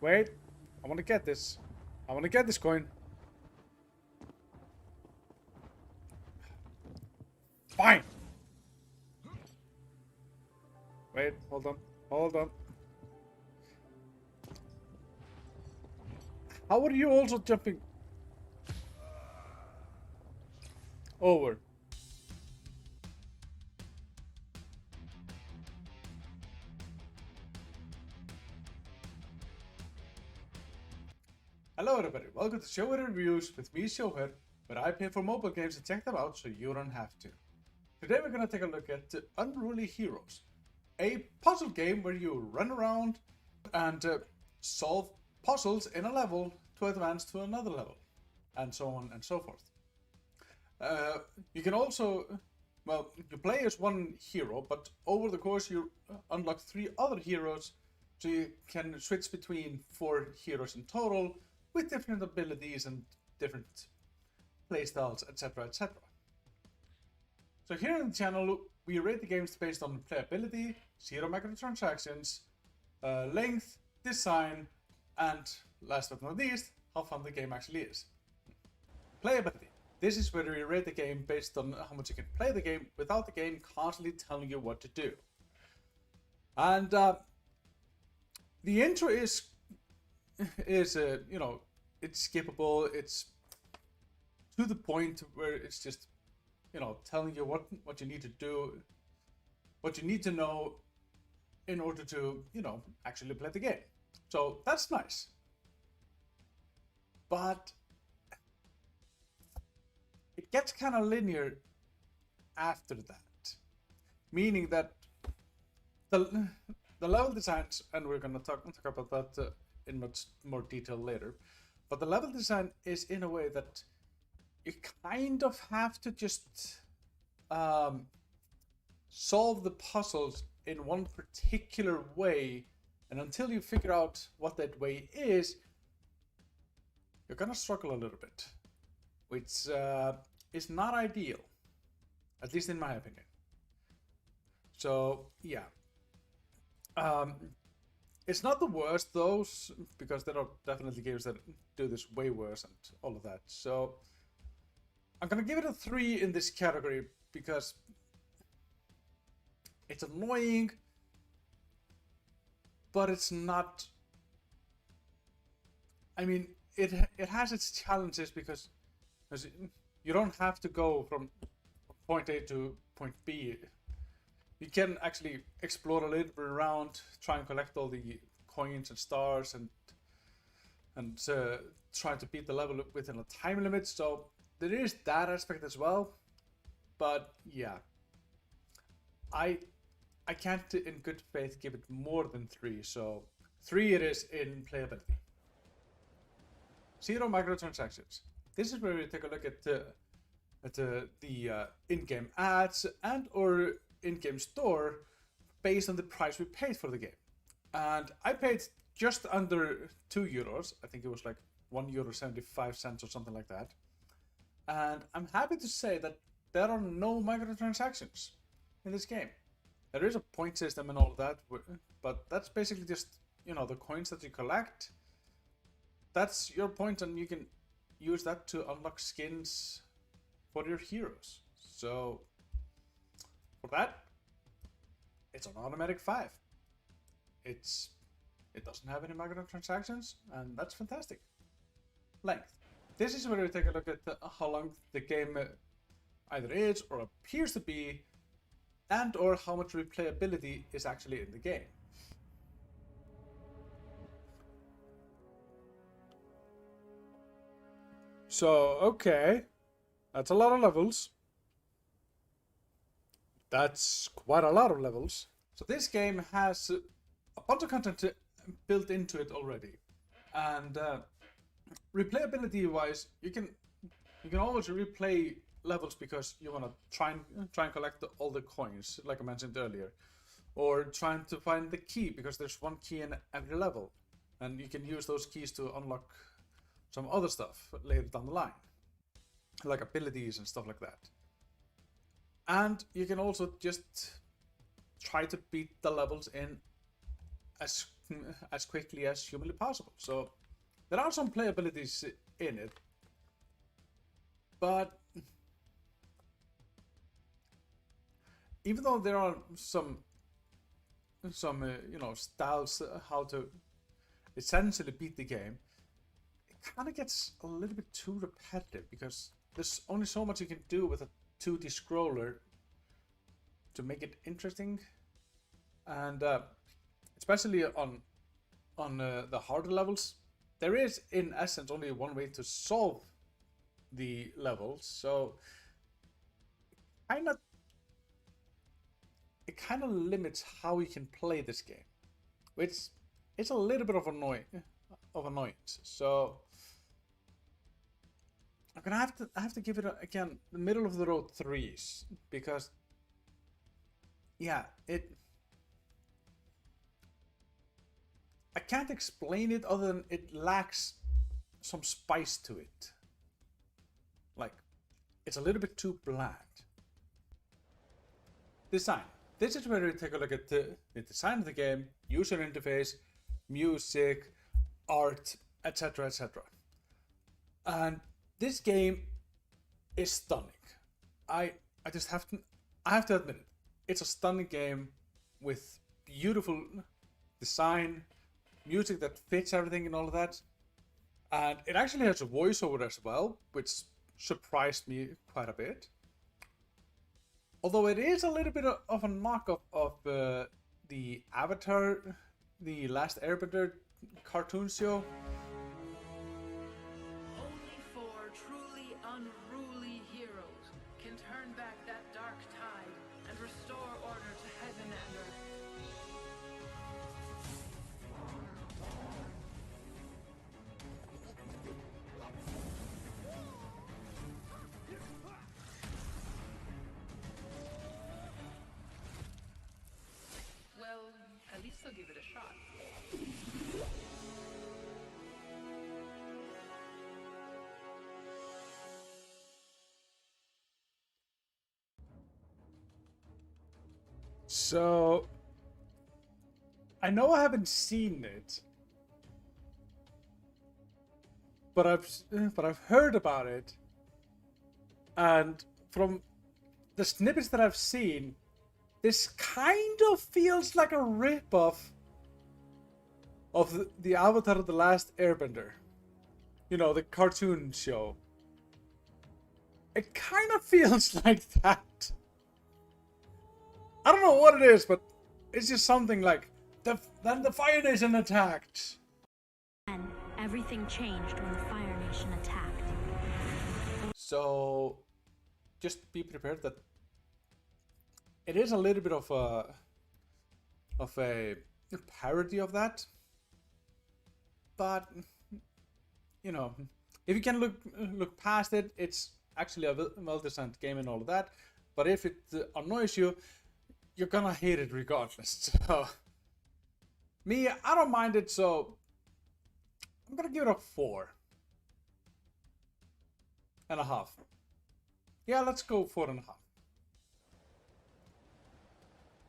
Wait. I want to get this. I want to get this coin. Fine. Wait, hold on. Hold on. How are you also jumping over? Hello everybody, welcome to Sjoher Reviews with me, Sjoher, where I pay for mobile games and check them out so you don't have to. Today we're going to take a look at Unruly Heroes, a puzzle game where you run around and solve puzzles in a level to advance to another level, and so on and so forth. You can also, well, you play as one hero, but over the course you unlock 3 other heroes, so you can switch between 4 heroes in total, with different abilities and different playstyles, etc, etc. So here on the channel, we rate the games based on playability, 0 microtransactions, length, design, and last but not least, how fun the game actually is. Playability. This is where we rate the game based on how much you can play the game without the game constantly telling you what to do. And the intro is you know, it's skippable. It's to the point where it's just, you know, telling you what you need to do, what you need to know in order to, you know, actually play the game. So that's nice. But it gets kind of linear after that, meaning that the level designs, and we're gonna talk about that in much more detail later, but the level design is in a way that you kind of have to just solve the puzzles in one particular way, and until you figure out what that way is, you're gonna struggle a little bit, which is not ideal, at least in my opinion. So yeah. It's not the worst though, because there are definitely games that do this way worse and all of that. So I'm gonna give it a 3 in this category because it's annoying, but it's not. I mean, it has its challenges because you don't have to go from point A to point B. You can actually explore a little bit around, try and collect all the coins and stars, and try to beat the level within a time limit. So there is that aspect as well. But yeah, I can't in good faith give it more than 3. So 3 it is in playability. 0 microtransactions. This is where we take a look at the in-game ads and or in-game store based on the price we paid for the game. And I paid just under €2. I think it was like €1.75 or something like that. And I'm happy to say that there are no microtransactions in this game. There is a point system and all of that, but that's basically just, you know, the coins that you collect. That's your point, and you can use that to unlock skins for your heroes. So for that, it's an automatic 5. It doesn't have any microtransactions, and that's fantastic. Length. This is where we take a look at how long the game either is or appears to be, and or how much replayability is actually in the game. So, okay, that's a lot of levels. That's quite a lot of levels. So this game has a bunch of content built into it already, and replayability wise, you can always replay levels because you want to try and collect all the coins, like I mentioned earlier, or trying to find the key because there's one key in every level, and you can use those keys to unlock some other stuff later down the line, like abilities and stuff like that. And you can also just try to beat the levels in as quickly as humanly possible. So there are some playabilities in it, but even though there are some styles how to essentially beat the game, it kind of gets a little bit too repetitive because there's only so much you can do with a 2D scroller to make it interesting, and especially on the harder levels, there is in essence only one way to solve the levels. So it kind of limits how you can play this game, which is a little bit of annoyance. So I'm gonna have to give it again the middle of the road 3s, because yeah, I can't explain it other than it lacks some spice to it. Like, it's a little bit too bland. Design. This is where we take a look at the design of the game, user interface, music, art, etc, etc. And this game is stunning. I have to admit it. It's a stunning game with beautiful design, music that fits everything and all of that. And it actually has a voiceover as well, which surprised me quite a bit. Although it is a little bit of a knockoff of the Avatar, the Last Airbender cartoon show. Only four truly unruly heroes can turn back that dark tide and restore order to heaven and earth. Well, at least they'll give it a shot. So I know I haven't seen it, but I've heard about it, and from the snippets that I've seen, this kind of feels like a ripoff of the Avatar: The Last Airbender. You know, the cartoon show. It kind of feels like that. I don't know what it is, but it's just something like, then the Fire Nation attacked. And everything changed when the Fire Nation attacked. So just be prepared that it is a little bit of a parody of that. But you know, if you can look past it, it's actually a well-designed game and all of that. But if it annoys you, you're gonna hate it regardless. So me, I don't mind it, so I'm gonna give it a 4.5. Yeah, let's go 4.5.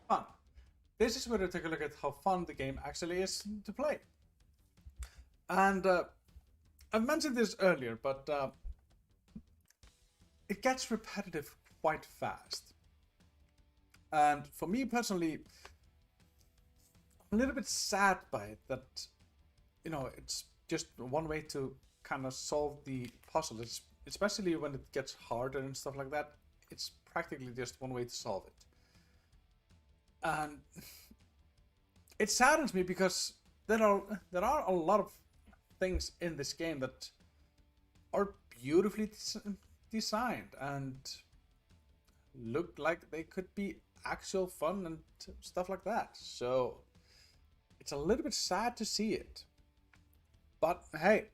Fun. This is where we take a look at how fun the game actually is to play. And I've mentioned this earlier, but it gets repetitive quite fast. And for me personally, I'm a little bit sad by it that, you know, it's just one way to kind of solve the puzzle. Especially when it gets harder and stuff like that, it's practically just one way to solve it. And it saddens me because there are a lot of things in this game that are beautifully designed and look like they could be actual fun and stuff like that. So it's a little bit sad to see it. But hey,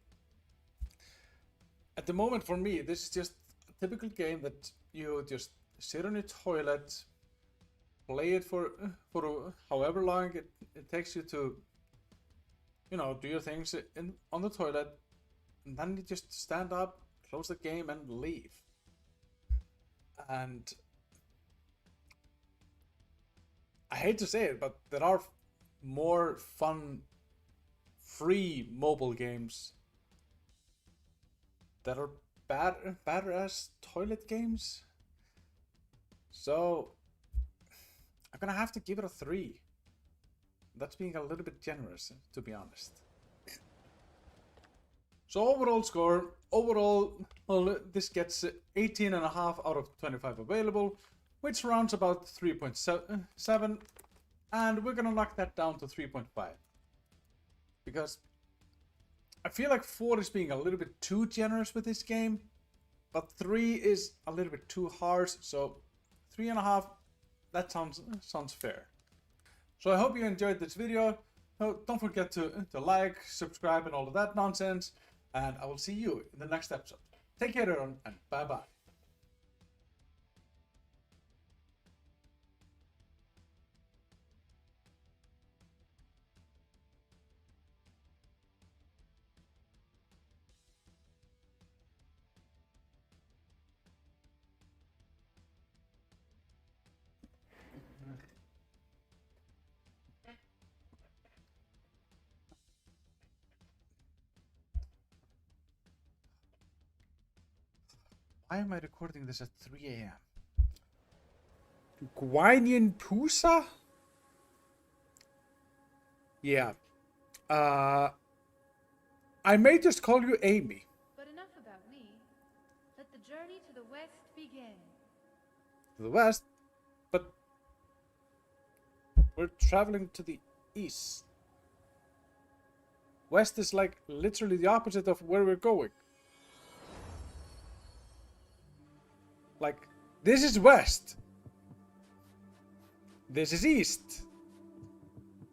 at the moment for me, this is just a typical game that you just sit on your toilet, play it for however long it takes you to, you know, do your things on the toilet, and then you just stand up, close the game, and leave. And I hate to say it, but there are more fun, free mobile games that are better as toilet games. So I'm gonna have to give it a 3. That's being a little bit generous, to be honest. So overall score, well, this gets 18.5 out of 25 available, which rounds about 3.7, and we're gonna knock that down to 3.5. Because I feel like 4 is being a little bit too generous with this game, but 3 is a little bit too harsh, so 3.5, that sounds fair. So I hope you enjoyed this video. Don't forget to like, subscribe, and all of that nonsense. And I will see you in the next episode. Take care, everyone, and bye-bye. Why am I recording this at 3 a.m.? Guinian Pusa? Yeah. I may just call you Amy. But enough about me. Let the journey to the west begin. To the west? But we're traveling to the east. West is like literally the opposite of where we're going. Like, this is west. This is east.